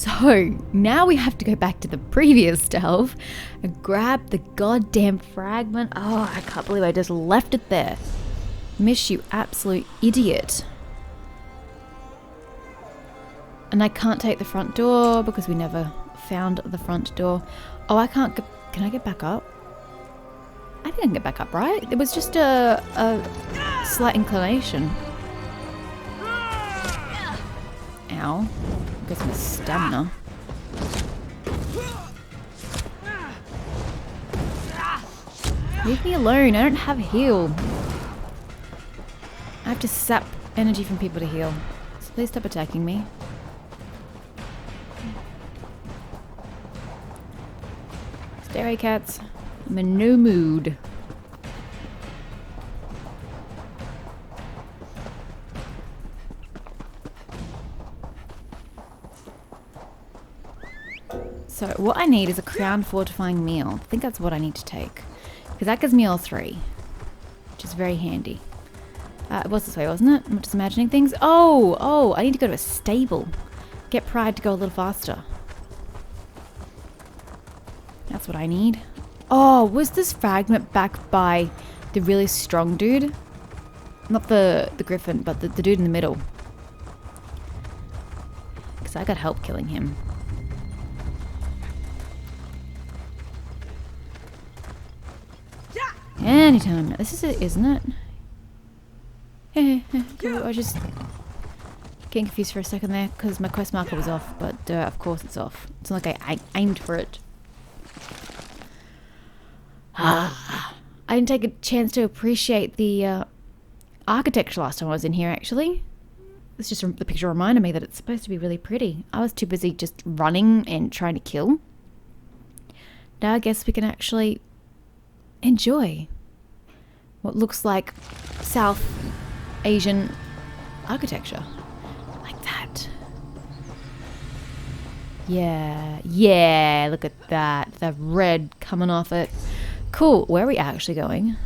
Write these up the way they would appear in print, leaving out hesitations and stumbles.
So now we have to go back to the previous delve and grab the goddamn fragment. Oh, I can't believe I just left it there. Miss, you absolute idiot. And I can't take the front door because we never found the front door. Oh, I can't get... Can I get back up? I think I can get back up, right? It was just a slight inclination. Ow. Got some stamina. Leave me alone. I don't have heal. I have to sap energy from people to heal. So please stop attacking me. Stay away, cats. I'm in no mood. So what I need is a crown fortifying meal. I think that's what I need to take. Because that gives me all 3. Which is very handy. It was this way, wasn't it? I'm just imagining things. Oh, I need to go to a stable. Get Pride to go a little faster. That's what I need. Oh, was this fragment back by the really strong dude? Not the griffin, but the dude in the middle. Because I got help killing him. Anytime. This is it, isn't it? Cool. I just getting confused for a second there because my quest marker was off, but of course it's off. It's not like I aimed for it. I didn't take a chance to appreciate the architecture last time I was in here, actually. It's just the picture reminded me that it's supposed to be really pretty. I was too busy just running and trying to kill. Now I guess we can actually enjoy what looks like South Asian architecture. Like that. Yeah, look at that. The red coming off it. Cool. Where are we actually going?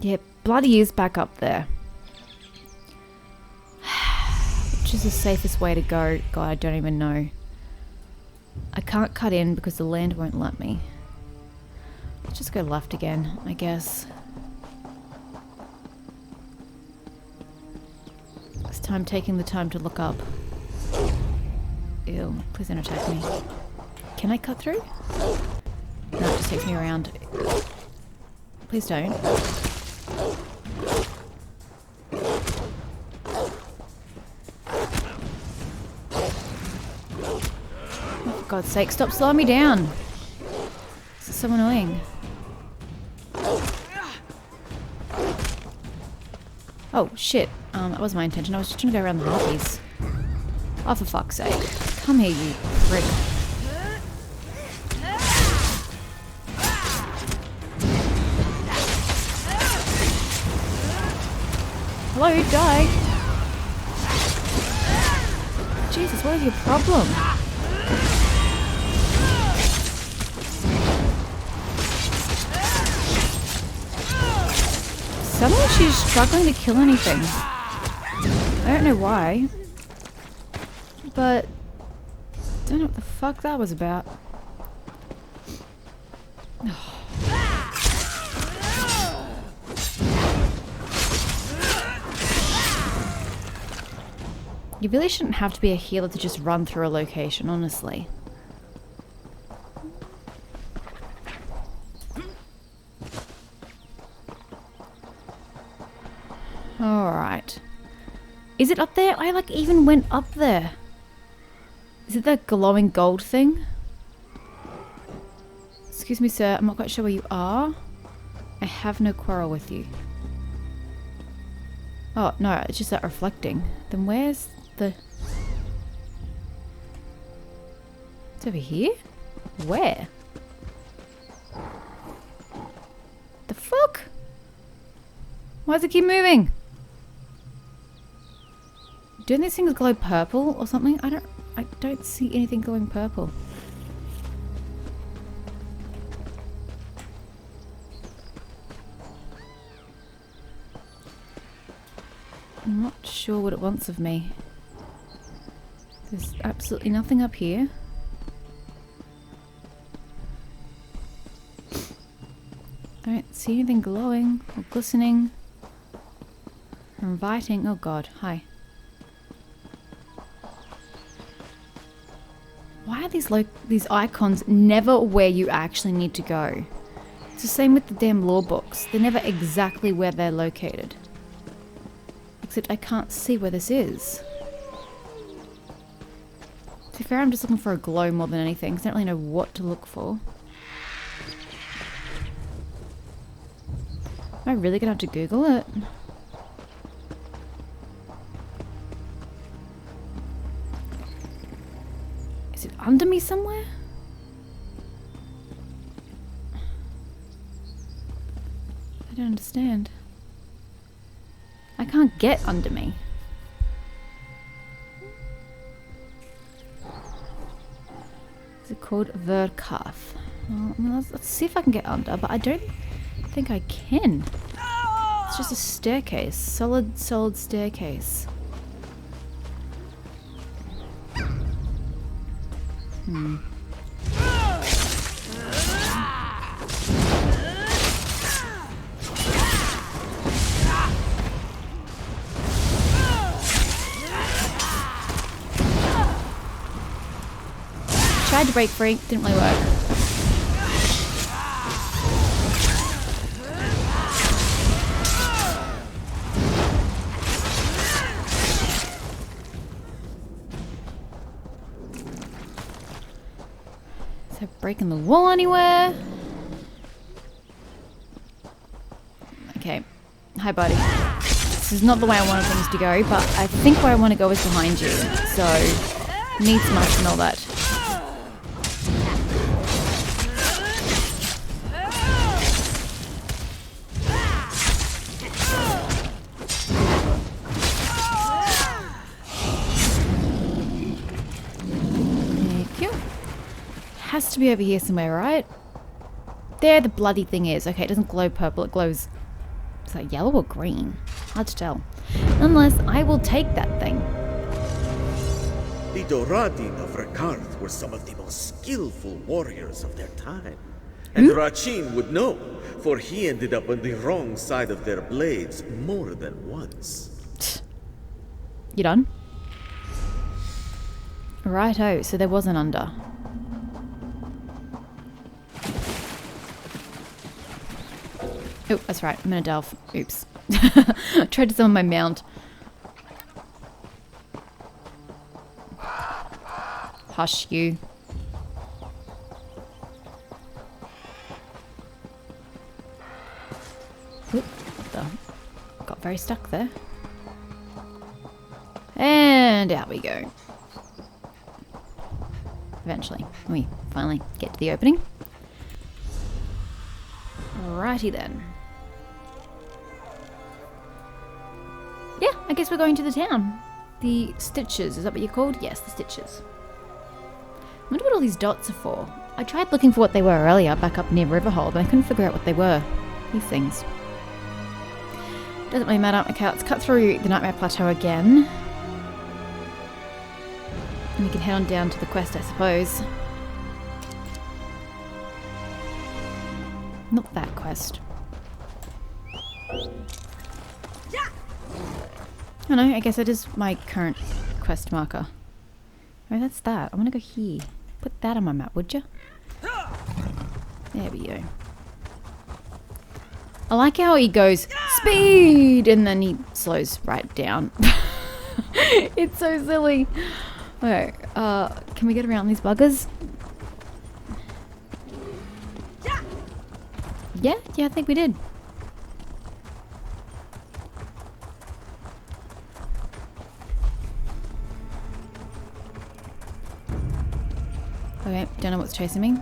Yeah, bloody is back up there. Which is the safest way to go? God, I don't even know. I can't cut in because the land won't let me. Let's just go left again, I guess. This time taking the time to look up. Ew, please don't attack me. Can I cut through? No, it just takes me around. Please don't. For God's sake, stop slowing me down. This is so annoying. Oh, shit. That was my intention. I was just trying to go around the harpies. Oh, for fuck's sake. Come here, you prick. Hello, die. Jesus, what is your problem? Suddenly she's struggling to kill anything. I don't know why. But I don't know what the fuck that was about. You really shouldn't have to be a healer to just run through a location, honestly. Alright. Is it up there? I like even went up there. Is it that glowing gold thing? Excuse me, sir. I'm not quite sure where you are. I have no quarrel with you. Oh, no. It's just that reflecting. Then where's the... It's over here? Where? The fuck? Why does it keep moving? Don't these things glow purple or something? I don't see anything glowing purple. I'm not sure what it wants of me. There's absolutely nothing up here. I don't see anything glowing or glistening or inviting. Oh god, hi. Why are these icons never where you actually need to go? It's the same with the damn law books. They're never exactly where they're located. Except I can't see where this is. To be fair, I'm just looking for a glow more than anything, because I don't really know what to look for. Am I really gonna have to Google it? Is it under me somewhere? I don't understand. I can't get under me. Is it called Verkath? Well, let's see if I can get under, but I don't think I can. It's just a staircase. Solid staircase. Tried to break free, didn't really work. Is there breaking the wall anywhere? Okay. Hi, buddy. This is not the way I wanted things to go, but I think where I want to go is behind you. So, needs must and all that. Has to be over here somewhere, right? There the bloody thing is. Okay, it doesn't glow purple, it glows... Is that yellow or green? Hard to tell. Nonetheless, I will take that thing. The Doradin of Rekarth were some of the most skillful warriors of their time. And Rachin would know, for he ended up on the wrong side of their blades more than once. You done? Righto, so there was an under. Oh, that's right. I'm gonna delve. Oops. Tried to summon my mount. Hush you. Oop, got very stuck there. And out we go. Eventually. We finally get to the opening. Alrighty then. Yeah, I guess we're going to the town. The Stitches, is that what you're called? Yes, the Stitches. I wonder what all these dots are for. I tried looking for what they were earlier, back up near Riverhole, but I couldn't figure out what they were. These things. Doesn't really matter. Okay, let's cut through the Nightmare Plateau again. And we can head on down to the quest, I suppose. Not that quest. Oh no, I guess it is my current quest marker. Oh, that's that. I want to go here. Put that on my map, would you? There we go. I like how he goes, speed! And then he slows right down. It's so silly. Okay, can we get around these buggers? Yeah, I think we did. Okay, don't know what's chasing me.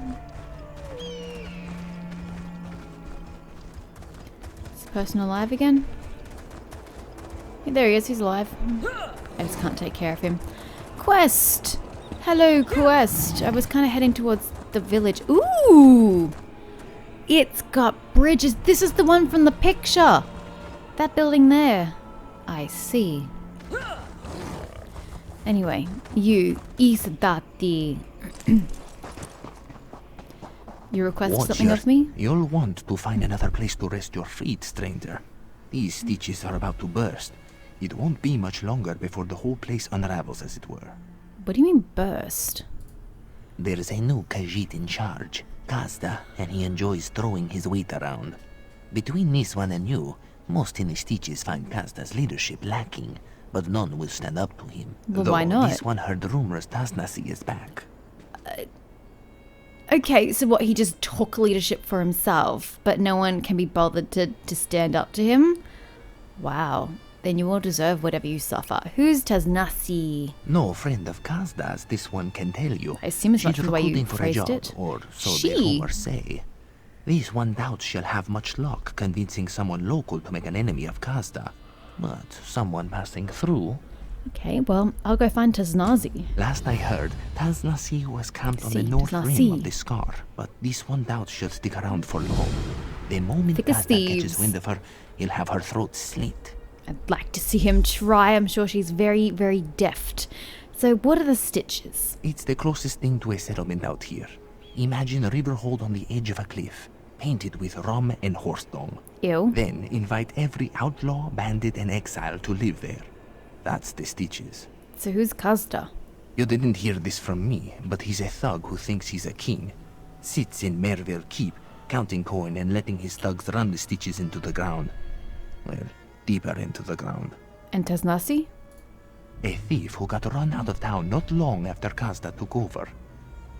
Is the person alive again? Hey, there he is, he's alive. I just can't take care of him. Quest! Hello, Quest! I was kind of heading towards the village. Ooh! It's got bridges. This is the one from the picture. That building there. I see. Anyway, you, EXITLAG. You request something of me? You'll want to find another place to rest your feet, stranger. These stitches are about to burst. It won't be much longer before the whole place unravels, as it were. What do you mean, burst? There's a new Khajiit in charge, Kazda, and he enjoys throwing his weight around. Between this one and you, most in the stitches find Kazda's leadership lacking, but none will stand up to him. Well, Though why not? This one heard rumors Hasnuzey is back. Okay, so what, he just took leadership for himself, but no one can be bothered to stand up to him? Wow. Then you all deserve whatever you suffer. Who's Hasnuzey? No friend of Kazda's, this one can tell you. I assume it's not She's the way you recruiting for a phrased job, it. or so She? the rumors say. This one doubts she'll have much luck convincing someone local to make an enemy of Kazda. But someone passing through. Okay, well, I'll go find Hasnuzey. Last I heard, Hasnuzey was camped on the See, north Hasnuzey. rim of the scar, but this one doubts she'll stick around for long. The moment Thick as Kazda thieves. catches wind of her, he'll have her throat slit. I'd like to see him try. I'm sure she's very, very deft. So what are the stitches? It's the closest thing to a settlement out here. Imagine a river hold on the edge of a cliff, painted with rum and horse dung. Ew. Then invite every outlaw, bandit, and exile to live there. That's the stitches. So who's Kazda? You didn't hear this from me, but he's a thug who thinks he's a king. Sits in Morrowind Keep, counting coin and letting his thugs run the stitches into the ground. Well, deeper into the ground. And Hasnuzey? A thief who got run out of town not long after Kazda took over.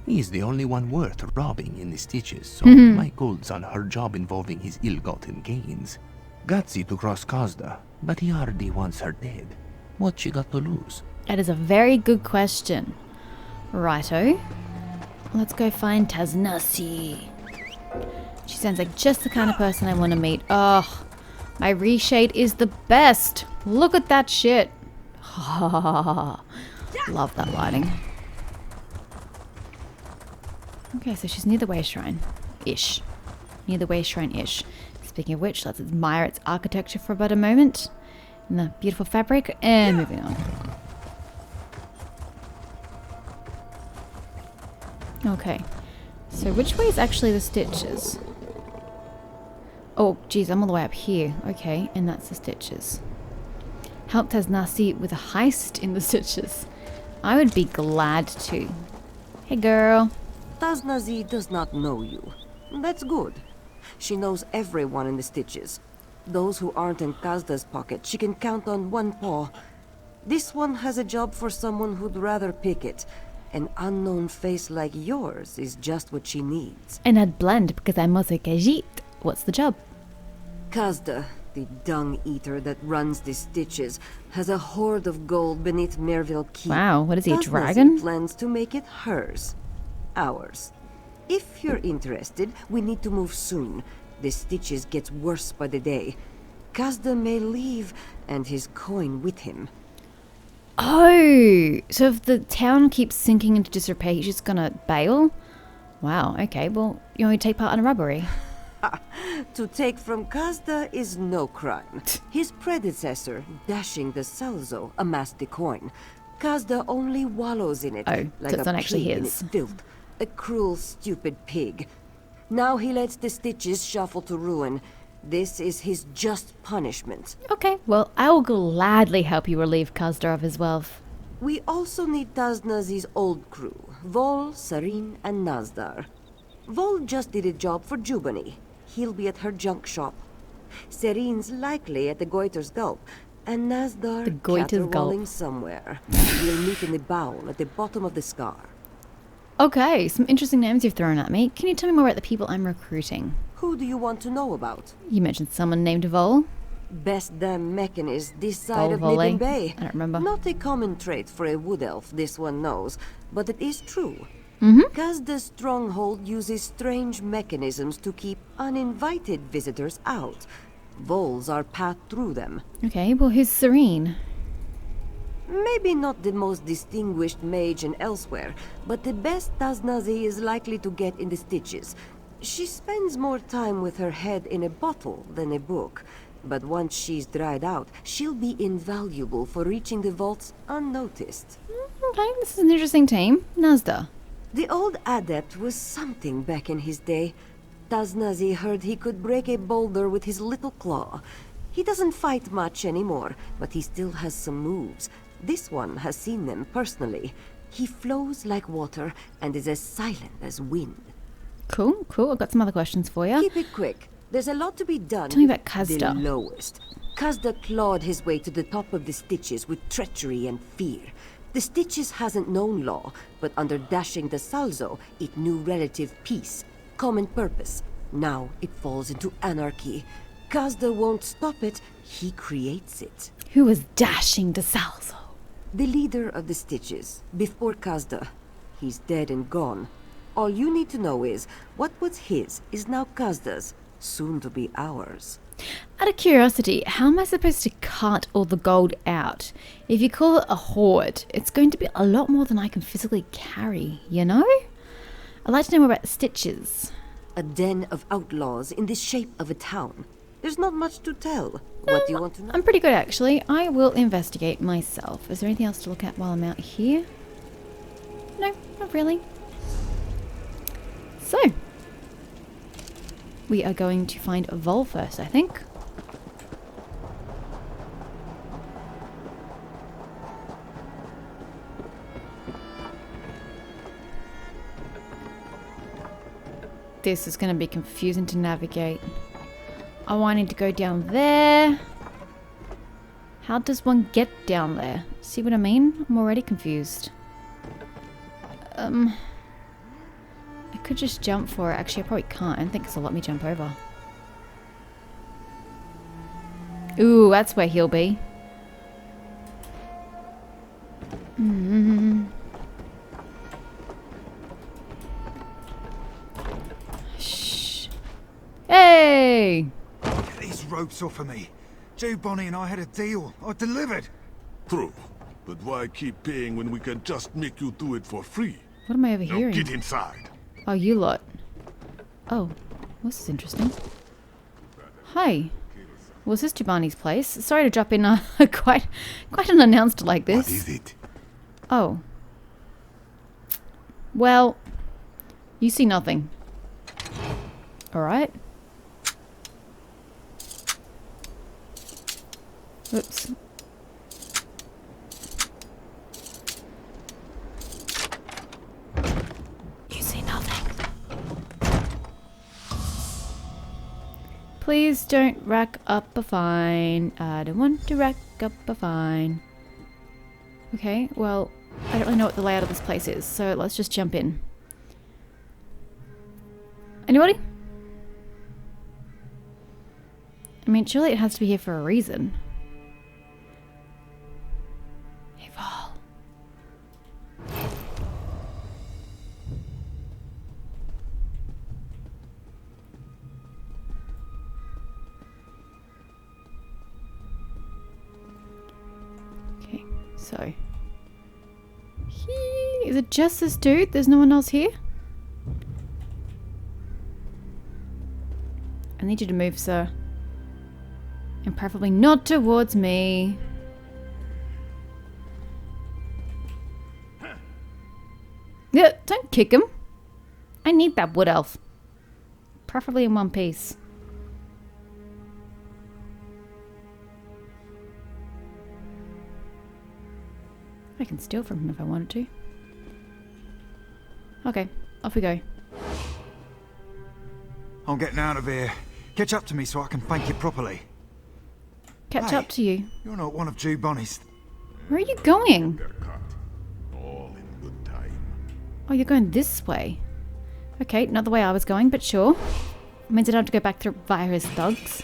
He's the only one worth robbing in the stitches, so my gold's on her job involving his ill-gotten gains. Gutsy to cross Kazda, but he already wants her dead. What she got to lose? That is a very good question. Righto. Let's go find Hasnuzey. She sounds like just the kind of person I want to meet. Oh, my reshade is the best. Look at that shit. Love that lighting. Okay, so she's near the way shrine. Ish. Near the way shrine-ish. Speaking of which, let's admire its architecture for about a moment. And the beautiful fabric, and moving on. Okay, so which way is actually the stitches? Oh, geez, I'm all the way up here. Okay, and that's the stitches. Helped Hasnuzey with a heist in the stitches. I would be glad to. Hey, girl. Hasnuzey does not know you. That's good. She knows everyone in the stitches. Those who aren't in Kazda's pocket, she can count on one paw. This one has a job for someone who'd rather pick it. An unknown face like yours is just what she needs. And I'd blend because I'm also Khajiit. What's the job? Kazda, the dung eater that runs the stitches, has a hoard of gold beneath Morrowind Keep. Wow, what is he, a Hasnuzey dragon? plans to make it hers. Ours. If you're interested, we need to move soon. The stitches gets worse by the day. Kazda may leave, and his coin with him. Oh, so if the town keeps sinking into disrepair, he's just gonna bail? Wow, okay, well, you want me to take part in a robbery? To take from Kazda is no crime. His predecessor, Dashing the Salzo, amassed the coin. Kazda only wallows in it, Oh, so like it's a not actually pig in his. its filth. A cruel, stupid pig. Now he lets the stitches shuffle to ruin. This is his just punishment. Okay, well, I will gladly help you relieve Kazda of his wealth. We also need Hasnuzey's old crew, Vol, Sarin, and Nazdar. Vol just did a job for Jubani. He'll be at her junk shop. Sarin's likely at the Goiter's Gulp, and Nazdar The Goiter's Gulp. caterwauling somewhere. We'll meet in the bowl at the bottom of the scar. Okay, some interesting names you've thrown at me. Can you tell me more about the people I'm recruiting? Who do you want to know about? You mentioned someone named Vol. Best damn mechanist this side of Volley? Nibin Bay. I don't remember. Not a common trait for a wood elf, this one knows, but it is true. Kazda's stronghold uses strange mechanisms to keep uninvited visitors out. Voles are passed through them. Okay, well, who's Serene? Maybe not the most distinguished mage in Elsweyr, but the best Hasnuzey is likely to get in the stitches. She spends more time with her head in a bottle than a book. But once she's dried out, she'll be invaluable for reaching the vaults unnoticed. Okay, this is an interesting team. Nazda. The old adept was something back in his day. Hasnuzey heard he could break a boulder with his little claw. He doesn't fight much anymore, but he still has some moves. This one has seen them personally. He flows like water and is as silent as wind. Cool, cool. I've got some other questions for you. Keep it quick. There's a lot to be done. Tell me about The Kazda. lowest. Kazda clawed his way to the top of the Stitches with treachery and fear. The Stitches hasn't known law, but under dashing the Salzo, it knew relative peace, common purpose. Now it falls into anarchy. Kazda won't stop it, he creates it. Who was dashing the Salzo? The leader of the Stitches, before Kazda. He's dead and gone. All you need to know is, what was his is now Kazda's, soon to be ours. Out of curiosity, how am I supposed to cut all the gold out? If you call it a hoard, it's going to be a lot more than I can physically carry, you know? I'd like to know more about the Stitches. A den of outlaws in the shape of a town. There's not much to tell. What do you want to know? I'm pretty good, actually. I will investigate myself. Is there anything else to look at while I'm out here? No, not really. So, we are going to find a Vol first, I think. This is going to be confusing to navigate. Oh, I need to go down there. How does one get down there? See what I mean? I'm already confused. I could just jump for it. Actually, I probably can't. I don't think it'll let me jump over. Ooh, that's where he'll be. Shh. Hey! Get these ropes off of me. Joe Bonnie and I had a deal. I delivered. True. But why keep paying when we can just make you do it for free? What am I Now overhearing? get inside. Oh, you lot. Oh, this is interesting. Hi. Was this Giovanni's place? Sorry to drop in quite unannounced like this. What is it? Oh. Well, you see nothing. Alright. Oops. You see nothing. Please don't rack up a fine. I don't want to rack up a fine. Okay, well, I don't really know what the layout of this place is, so let's just jump in. Anybody? I mean, surely it has to be here for a reason. Hey, Vol. Okay, so... Is it just this dude? There's no one else here? I need you to move, sir. And preferably not towards me. Yeah, don't kick him. I need that wood elf. Preferably in one piece. I can steal from him if I wanted to. Okay, off we go. I'm getting out of here. Catch up to me so I can thank you properly. Catch Hey. up to you. You're not one of Joe Bonnie's. Where are you going? They're cut. All in good time. Oh, you're going this way. Okay, not the way I was going, but sure. Means I don't have to go back through via his thugs.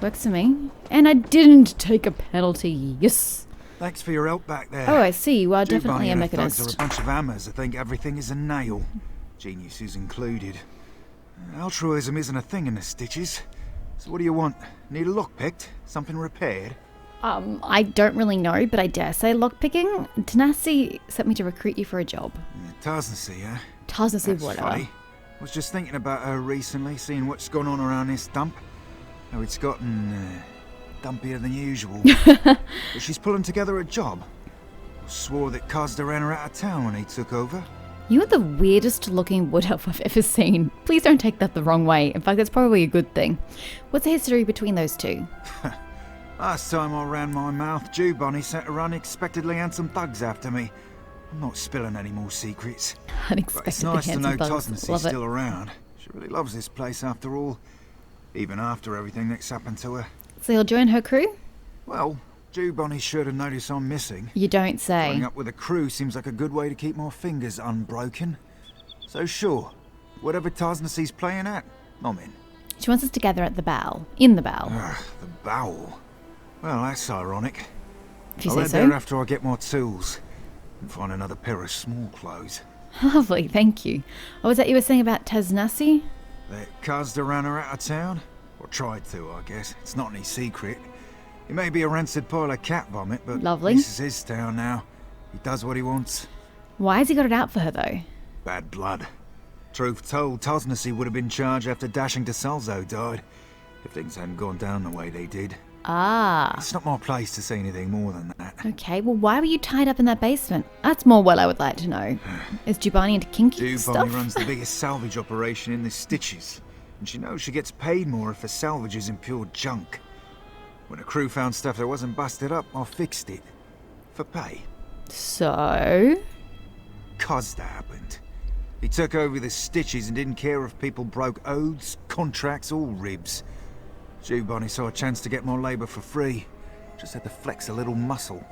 Works for me. And I didn't take a penalty. Yes. Thanks for your help back there. Oh, I see. You are Joe definitely Bonnie a and her thugs are a mechanist. bunch of hammers that think everything is a nail. Geniuses included. Altruism isn't a thing in the Stitches. So what do you want? Need a lock picked? Something repaired? I don't really know, but I dare say lockpicking. Tanasi sent me to recruit you for a job. Hasnuzey, huh? Hasnuzey, That's whatever. funny. Was just thinking about her recently, seeing what's gone on around this dump. How it's gotten dumpier than usual. But she's pulling together a job. Swore that Kazda ran her out of town when he took over. You are the weirdest looking wood elf I've ever seen. Please don't take that the wrong way. In fact, that's probably a good thing. What's the history between those two? Last time I ran my mouth, Jew Bonnie sent her unexpectedly handsome thugs after me. I'm not spilling any more secrets. But it's Unexpectedly nice to know handsome thugs. Hasnuzey's Love it. still around. She really loves this place after all. Even after everything that's happened to her. So you'll join her crew? Well, Jew Bonnie's sure to notice I'm missing. You don't say. Joining up with a crew seems like a good way to keep my fingers unbroken. So sure, whatever Hasnuzey's playing at, I'm in. She wants us to gather at the bow. In the bow. The bowel. Well, that's ironic. If you I'll say head so. there after I get my tools and find another pair of small clothes. Lovely, thank you. What was that you were saying about Hasnuzey? That Kazda ran her out of town? Or tried to, I guess. It's not any secret. He may be a rancid pile of cat vomit, but Lovely. this is his town now. He does what he wants. Why has he got it out for her, though? Bad blood. Truth told, Hasnuzey would have been charged after dashing to Salzo died, if things hadn't gone down the way they did. Ah. It's not my place to say anything more than that. Okay, well, why were you tied up in that basement? That's more what I would like to know. Is Jubani into kinky Jew stuff? Bonnie runs the biggest salvage operation in the Stitches, and she knows she gets paid more if the salvage is in pure junk. When a crew found stuff that wasn't busted up, I fixed it. For pay. So? Cause that happened. He took over the Stitches and didn't care if people broke oaths, contracts, or ribs. Jew Bonnie saw a chance to get more labour for free. Just had to flex a little muscle.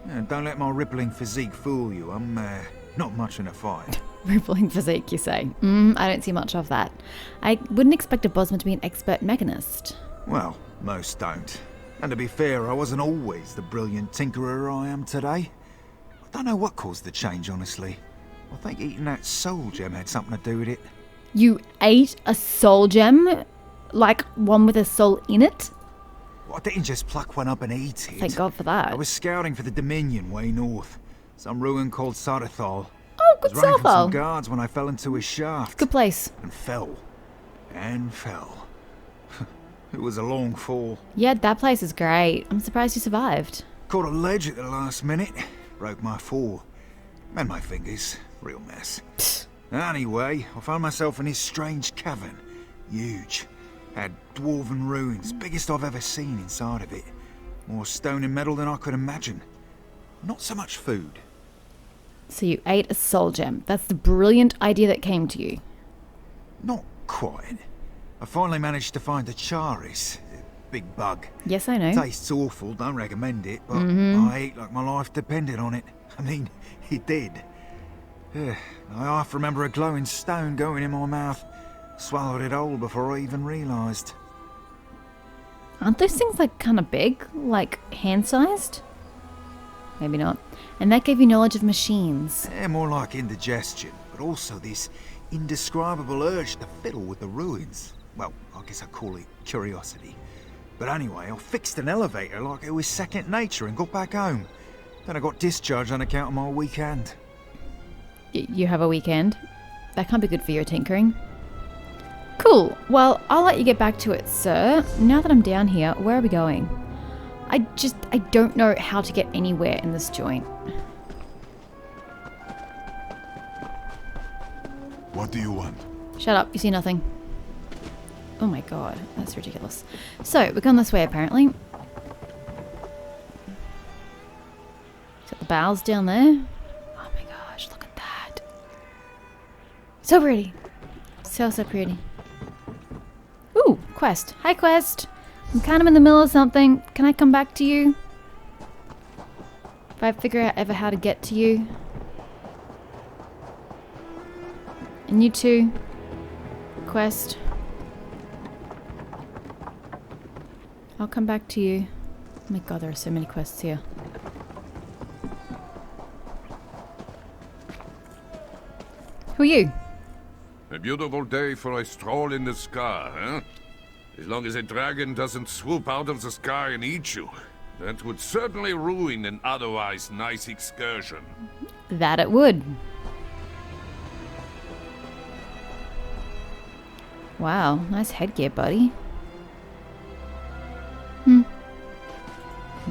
And don't let my rippling physique fool you. I'm not much in a fight. Rippling physique, you say? I don't see much of that. I wouldn't expect a Bosman to be an expert mechanist. Well, most don't. And to be fair, I wasn't always the brilliant tinkerer I am today. I don't know what caused the change, honestly. I think eating that soul gem had something to do with it. You ate a soul gem? Like one with a soul in it? Well, I didn't just pluck one up and eat it. Thank God for that. I was scouting for the Dominion way north. Some ruin called Sardathal. Oh, good I was running from some Sarthal. guards when I fell into his shaft. Good place. And fell. And fell. It was a long fall. Yeah, that place is great. I'm surprised you survived. Caught a ledge at the last minute. Broke my fall. And my fingers. Real mess. Anyway, I found myself in this strange cavern. Huge. Had dwarven ruins, biggest I've ever seen inside of it. More stone and metal than I could imagine. Not so much food. So you ate a soul gem. That's the brilliant idea that came to you. Not quite. I finally managed to find a charis. Big bug. Yes, I know. Tastes awful, don't recommend it, but I ate like my life depended on it. I mean, it did. I half remember a glowing stone going in my mouth. Swallowed it whole before I even realised. Aren't those things like kind of big? Like hand-sized? Maybe not. And that gave you knowledge of machines. Yeah, more like indigestion, but also this indescribable urge to fiddle with the ruins. Well, I guess I'd call it curiosity. But anyway, I fixed an elevator like it was second nature and got back home. Then I got discharged on account of my weekend. You have a weekend? That can't be good for your tinkering. Cool. Well, I'll let you get back to it, sir. Now that I'm down here, where are we going? I don't know how to get anywhere in this joint. What do you want? Shut up, you see nothing. Oh my god, that's ridiculous. So, we're going this way apparently. Got the bowels down there. Oh my gosh, look at that. So pretty. So pretty. Ooh, quest. Hi, quest. I'm kind of in the middle of something. Can I come back to you? If I figure out ever how to get to you. And you too. Quest. I'll come back to you. Oh my god, there are so many quests here. Who are you? A beautiful day for a stroll in the sky, huh? As long as a dragon doesn't swoop out of the sky and eat you. That would certainly ruin an otherwise nice excursion. That it would. Wow, nice headgear, buddy.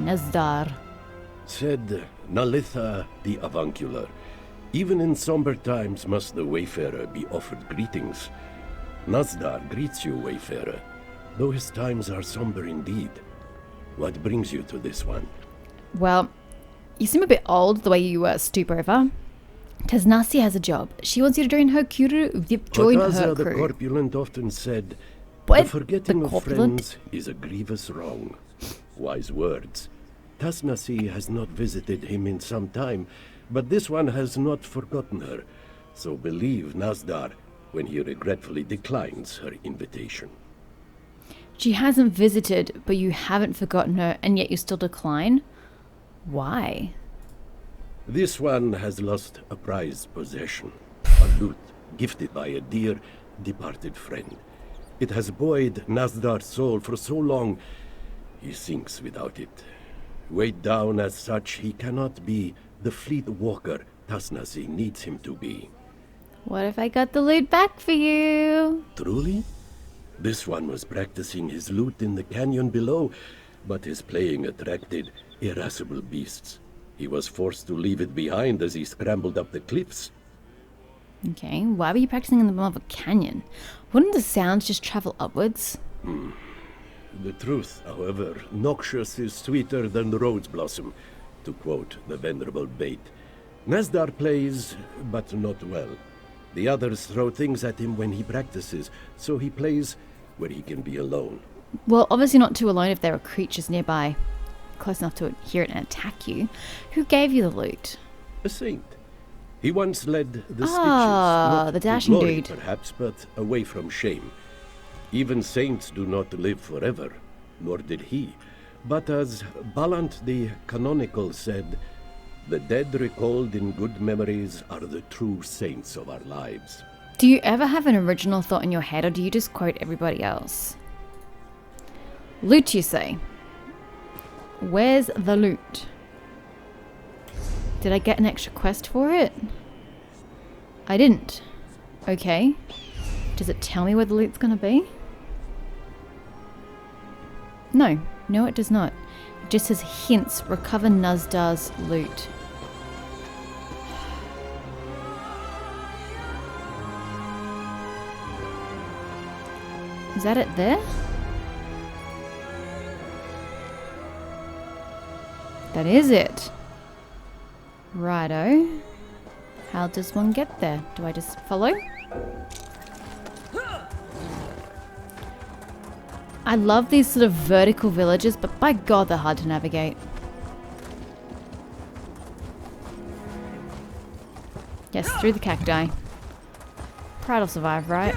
Nazdar. Said Nalitha the Avuncular, even in somber times must the wayfarer be offered greetings. Nazdar greets you, wayfarer, though his times are somber indeed. What brings you to this one? Well, you seem a bit old the way you stoop over. Tasnasi has a job. She wants you to join her crew. Hotaza the Corpulent often said, What? the forgetting The of corpulent? friends is a grievous wrong. Wise words. Tasnasi has not visited him in some time, but this one has not forgotten her. So believe Nazdar when he regretfully declines her invitation. She hasn't visited, but you haven't forgotten her, and yet you still decline? Why? This one has lost a prized possession, a lute gifted by a dear, departed friend. It has buoyed Nazdar's soul for so long, he sinks without it. Weighed down as such, he cannot be the fleet walker Tasnasi needs him to be. What if I got the loot back for you? Truly? This one was practicing his lute in the canyon below, but his playing attracted irascible beasts. He was forced to leave it behind as he scrambled up the cliffs. Okay, why were you practicing in the middle of a canyon? Wouldn't the sounds just travel upwards? The truth, however, noxious is sweeter than rose blossom, to quote the venerable Bait. Nazdar plays, but not well. The others throw things at him when he practices, so he plays where he can be alone. Well, obviously not too alone if there are creatures nearby, close enough to hear it and attack you. Who gave you the loot? A saint. He once led the Stitches, Ah, not the to dashing glory, dude. perhaps, but away from shame. Even saints do not live forever, nor did he. But as Balant the Canonical said, the dead recalled in good memories are the true saints of our lives. Do you ever have an original thought in your head, or do you just quote everybody else? Loot, you say? Where's the loot? Did I get an extra quest for it? I didn't. Okay. Does it tell me where the loot's gonna be? No. No, it does not. It just says hints. Recover Nazdar's loot. Is that it there? That is it. Righto. How does one get there? Do I just follow? I love these sort of vertical villages, but by God, they're hard to navigate. Yes, through the cacti. Pride will survive, right?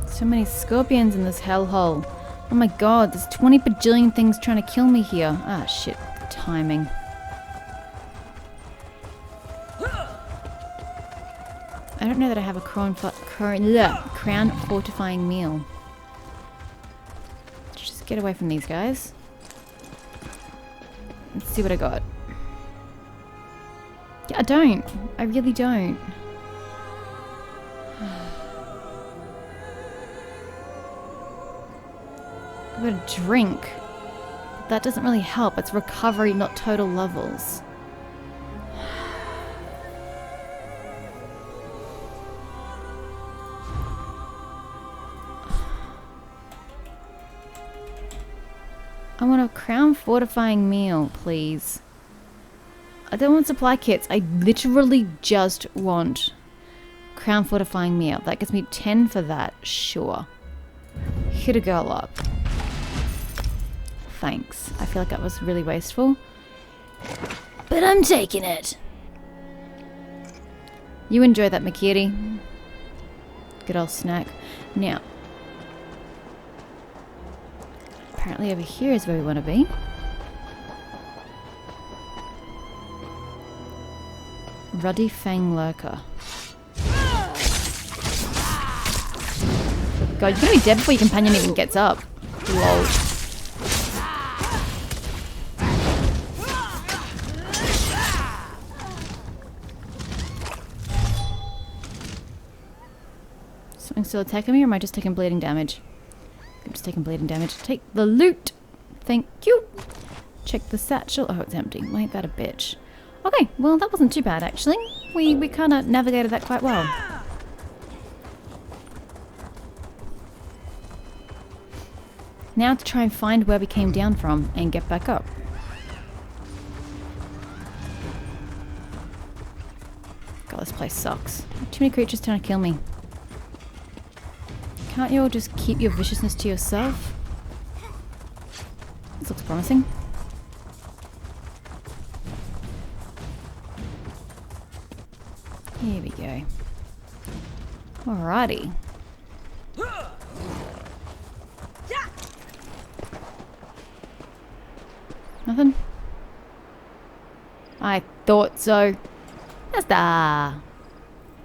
So many scorpions in this hellhole. Oh my God, there's 20 bajillion things trying to kill me here. Ah, shit. Timing. I don't know that I have a crown fortifying meal. Just get away from these guys. Let's see what I got. Yeah, I don't. I really don't. I've got a drink. That doesn't really help. It's recovery, not total levels. I want a crown fortifying meal, please. I don't want supply kits. I literally just want crown fortifying meal. That gives me 10 for that. Sure. Hit a girl up. Thanks. I feel like that was really wasteful. But I'm taking it. You enjoy that, Makiri. Good old snack. Now, apparently over here is where we want to be. Ruddy Fang Lurker. God, you're gonna be dead before your companion even gets up. Lol. Something still attacking me, or am I just taking bleeding damage? I'm just taking bleeding damage. Take the loot! Thank you! Check the satchel. Oh, it's empty. Ain't that a bitch? Okay, well, that wasn't too bad, actually. We kind of navigated that quite well. Now to try and find where we came down from and get back up. God, this place sucks. Too many creatures trying to kill me. Can't you all just keep your viciousness to yourself? This looks promising. Here we go. Alrighty. Nothing? I thought so. Basta!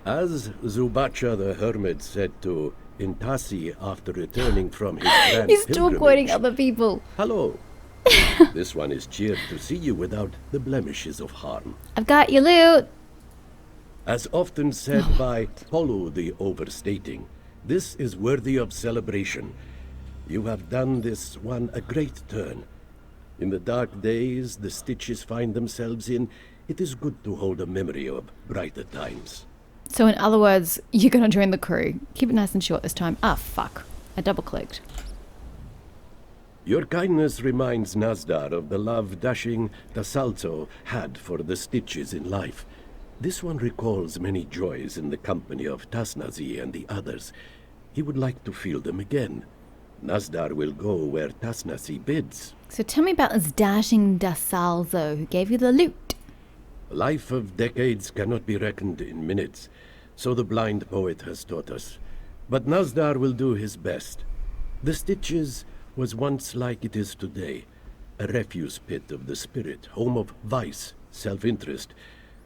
As Zubacha the Hermit said to Intasi after returning from his grand He's still quoting pilgrimage, other people. "Hello. This one is cheered to see you without the blemishes of harm." I've got your loot! As often said by Polu the Overstating, this is worthy of celebration. You have done this one a great turn. In the dark days the Stitches find themselves in, it is good to hold a memory of brighter times. So in other words, you're gonna join the crew. Keep it nice and short this time. Ah, fuck. I double-clicked. Your kindness reminds Nazdar of the love dashing Dasalzo had for the Stitches in life. This one recalls many joys in the company of Hasnuzey and the others. He would like to feel them again. Nazdar will go where Hasnuzey bids. So tell me about this dashing Dasalzo who gave you the loot. A life of decades cannot be reckoned in minutes, so the blind poet has taught us. But Nazdar will do his best. The Stitches was once like it is today, a refuse pit of the spirit, home of vice, self-interest,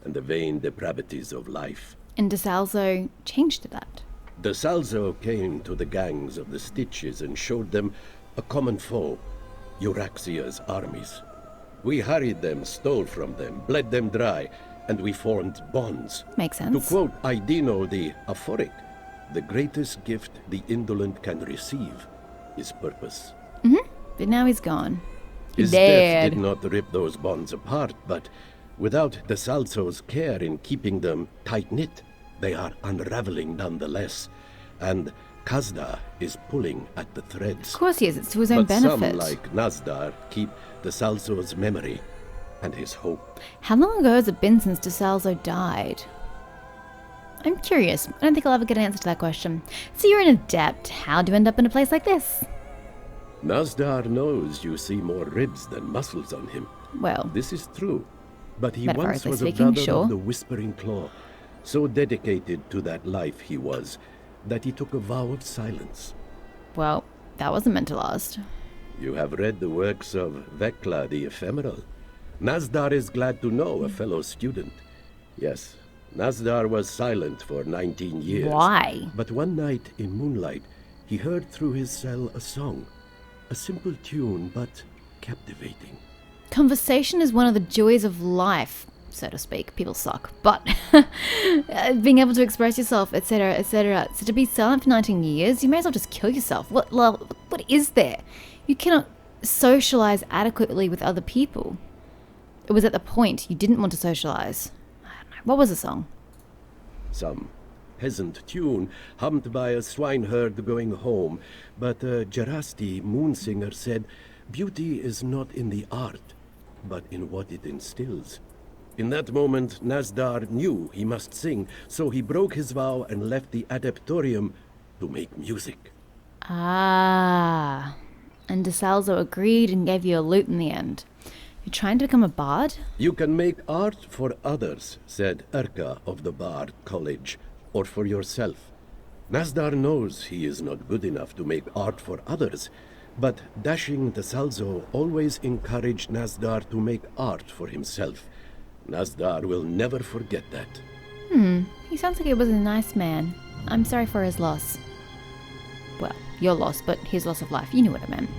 and the vain depravities of life. And Dasalzo changed that. Dasalzo came to the gangs of the Stitches and showed them a common foe, Euraxia's armies. We harried them, stole from them, bled them dry, and we formed bonds. Makes To sense. quote Aidino the Aphoric, the greatest gift the indolent can receive is purpose. But now he's gone. His Dead. death did not rip those bonds apart, but without Dasalzo's care in keeping them tight-knit, they are unraveling nonetheless, and Kazda is pulling at the threads. Of course he is. It's to his own But benefit. some, like Nazdar, keep Dasalzo's memory and his hope. How long ago has it been since Dasalzo died? I'm curious. I don't think I'll ever get an answer to that question. So you're an adept. How'd you end up in a place like this? Nazdar knows you see more ribs than muscles on him. Well, This is true, but he once Metaphorically was a speaking, brother sure. of the Whispering Claw, so dedicated to that life he was, that he took a vow of silence. well, that wasn't meant to last. You have read the works of Vekla the Ephemeral. Nazdar is glad to know a fellow student. Yes, Nazdar was silent for 19 years. Why? But one night in moonlight, he heard through his cell a song. A simple tune, but captivating. Conversation is one of the joys of life, so to speak. People suck. But being able to express yourself, etc., etc. So to be silent for 19 years, you may as well just kill yourself. What is there? You cannot socialize adequately with other people. It was at the point you didn't want to socialize. I don't know. What was the song? Some peasant tune hummed by a swineherd going home, but a Jarasti moonsinger said, "Beauty is not in the art, but in what it instills." In that moment, Nazdar knew he must sing, so he broke his vow and left the adeptorium to make music. Ah. And Dasalzo agreed and gave you a lute in the end. You're trying to become a bard? You can make art for others, said Urka of the Bard College, or for yourself. Nazdar knows he is not good enough to make art for others, but dashing Dasalzo always encouraged Nazdar to make art for himself. Nazdar will never forget that. He sounds like he was a nice man. I'm sorry for his loss. Well, your loss, but his loss of life. You knew what I meant.